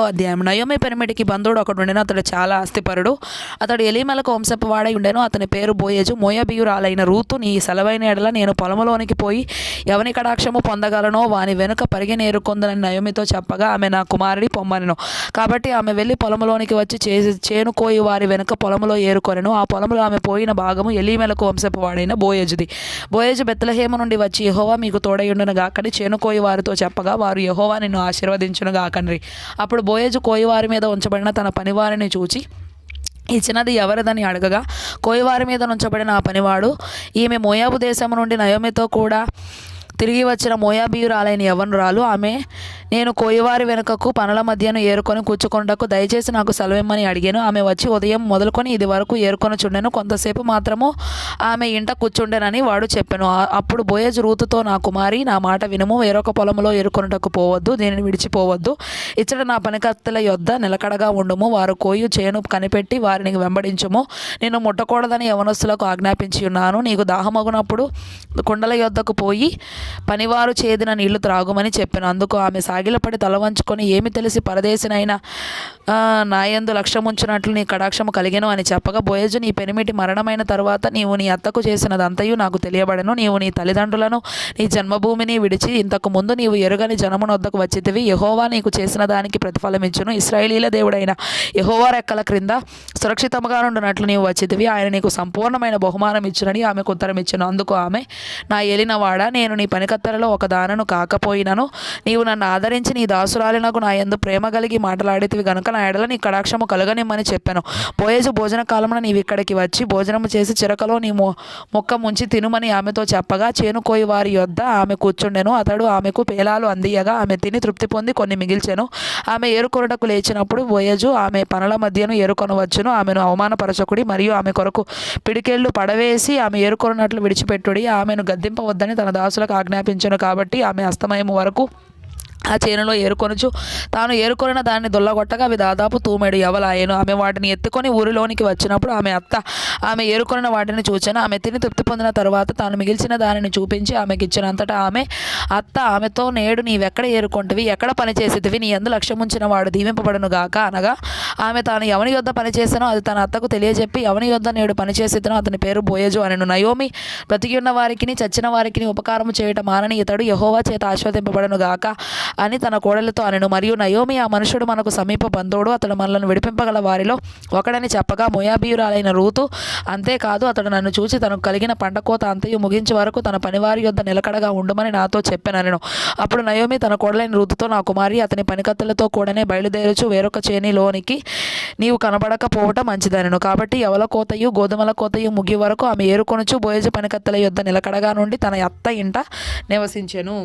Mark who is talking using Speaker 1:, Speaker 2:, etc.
Speaker 1: అధ్యాయం. నయోమి పెనిమిటికి బంధువుడు ఒకడుండెను. అతడు చాలా ఆస్తిపరుడు. అతడు ఎలీమెలకు వంశపు వాడై ఉండెను. అతని పేరు బోయజు. మోయాబీయురాలైన రూతు, నీ సెలవైన ఎడల నేను పొలములోనికి పోయి ఎవని కటాక్షము పొందగలనో వాని వెనుక పరిగెని ఏరుకొందనని నయోమితో చెప్పగా, ఆమె నా కుమారుడి పొమ్మనెను. కాబట్టి ఆమె వెళ్ళి పొలములోనికి వచ్చి చేను కోయి వారి వెనుక పొలములో ఏరుకొనెను. ఆ పొలములో ఆమె పోయిన భాగము ఎలీమెలకు వంశపు వాడైన బోయజుది. బోయజు బెత్లెహేము నుండి వచ్చి, యెహోవా మీకు తోడయుండును గాకని చేను కోయి వారితో చెప్పగా, వారు యెహోవా నిన్ను ఆశీర్వదించును గాకనిరి. అప్పుడు బోయజు కోయివారి మీద ఉంచబడిన తన పనివారిని చూచి, ఈ చిన్నది ఎవరిదని అడగగా, కోయివారి మీద ఉంచబడిన ఆ పనివాడు, ఈమె మోయాబు దేశము నుండి నయోమితో కూడా తిరిగి వచ్చిన మోయాబీయురాలైన యవ్వనురాలు. ఆమె నేను కోయివారి వెనుకకు పనుల మధ్యను ఏరుకొని కూర్చుకొనుటకు దయచేసి నాకు సెలవిమ్మని అడిగాను. ఆమె వచ్చి ఉదయం మొదలుకొని ఇది వరకు ఏరుకొని చుండెను. కొంతసేపు మాత్రము ఆమె ఇంట కూర్చుండెనని వాడు చెప్పెను. అప్పుడు బోయజు రూతుతో, నా కుమారి, నా మాట వినుము. వేరొక పొలములో ఏరుకొనుటకు పోవద్దు, దీనిని విడిచిపోవద్దు. ఇచ్చట నా పనికత్తెల యొద్ద నిలకడగా ఉండుము. వారు కోయు చేను కనిపెట్టి వారిని వెంబడించుము. నేను ముట్టకూడదని యవనస్తులకు ఆజ్ఞాపించి ఉన్నాను. నీకు దాహమగునప్పుడు కుండల యొద్దకు పోయి పనివారు చేదిన నీళ్లు త్రాగుమని చెప్పాను. అందుకు ఆమె సాగిలపడి తల వంచుకొని, ఏమి తెలిసి పరదేశినైనా నాయందు లక్ష్యముంచినట్లు నీ కటాక్షము కలిగెను అని చెప్పగా, బోయజు, నీ పెనిమిటి మరణమైన తరువాత నీవు నీ అత్తకు చేసినదంతయు నాకు తెలియబడెను. నీవు నీ తల్లిదండ్రులను నీ జన్మభూమిని విడిచి ఇంతకు ముందు నీవు ఎరుగని జనమునొద్దకు వచ్చితివి. యెహోవా నీకు చేసిన దానికి ప్రతిఫలమిచ్చును. ఇశ్రాయేలీల దేవుడైన యెహోవా రెక్కల క్రింద సురక్షితముగా నుండినట్లు నీవు వచ్చితివి. ఆయన నీకు సంపూర్ణమైన బహుమానం ఇచ్చునని ఆమెకు ఉత్తరం ఇచ్చెను. అందుకు ఆమె, నా ఏలినవాడా, నేను నీ పనికత్తెలలో ఒక దానను కాకపోయినను నీవు నన్ను ఆదరించి నీ దాసురాలినకు నా యందు ప్రేమ కలిగి మాట్లాడితివి గనుక నా ఎడల నీ కటాక్షము కలగనిమ్మని చెప్పాను. బోయజు భోజన కాలమున నీవు ఇక్కడికి వచ్చి భోజనము చేసి చిరకలో నీ మొక్క ముంచి తినుమని ఆమెతో చెప్పగా, చేను కోయి వారి యొద్ద ఆమె కూర్చుండెను. అతడు ఆమెకు పేలాలు అందియగా ఆమె తిని తృప్తి పొంది కొన్ని మిగిల్చెను. ఆమె ఏరుకొనుటకు లేచినప్పుడు బోయజు, ఆమె పనుల మధ్యను ఏరుకొనవచ్చును, ఆమెను అవమానపరచకుడి, మరియు ఆమె కొరకు పిడికెళ్ళు పడవేసి ఆమె ఏరుకొనున్నట్లు విడిచిపెట్టుడి. ఆమెను గద్దింపవద్దని తన దాసులకు ఆజ్ఞాపించెను. కాబట్టి ఆమె అస్తమయము వరకు ఆ చేనులో ఏరుకొనుచు తాను ఏరుకొనిన దాన్ని దొల్లగొట్టగా అవి దాదాపు తూమెడు యవలాయెను. ఆమె వాటిని ఎత్తుకొని ఊరిలోనికి వచ్చినప్పుడు ఆమె అత్త ఆమె ఏరుకొనిన వాటిని చూచెను. ఆమె తిని తృప్తి పొందిన తరువాత తాను మిగిల్చిన దానిని చూపించి ఆమెకి ఇచ్చినంతటా ఆమె అత్త ఆమెతో, నేడు నీవెక్కడ ఏరుకొంటివి, ఎక్కడ పనిచేసేదివి, నీ యందు లక్ష్యముంచిన వాడు దీవింపబడును గాక అనగా, ఆమె తాను ఎవని యొద్ద పనిచేసానో అది తన అత్తకు తెలియజెప్పి, ఎవని యొద్ద నేడు పనిచేసేదనో అతని పేరు బోయజు అనెను. నయోమి బ్రతికి ఉన్న వారికిని చచ్చిన వారికిని ఉపకారము చేయటం మానని ఇతడు యెహోవా చేత ఆశీర్వదింపబడును గాక అని తన కోడలితో అనెను. మరియు నయోమి, ఆ మనుషుడు మనకు సమీప బంధువుడు, అతడు మనలను విడిపింపగల వారిలో ఒకడని చెప్పగా, మోయాబీయురాలైన రూతు, అంతేకాదు అతడు నన్ను చూచి తనకు కలిగిన పంట కోత అంతయు ముగించే వరకు తన పనివారి యొద్ద నిలకడగా ఉండమని నాతో చెప్పెననెను. అప్పుడు నయోమి తన కోడలైన రూతుతో, నా కుమారి, అతని పనికత్తెలతో కూడానే బయలుదేరుచు వేరొక చేనిలోనికి నీవు కనబడకపోవటం మంచిదనెను. కాబట్టి ఎవల కోతయు గోధుమల కోతయు ముగి వరకు ఆమె ఏరుకొనుచు బోయజు పనికత్తెల యొద్ద నిలకడగా నుండి తన అత్త ఇంట నివసించెను.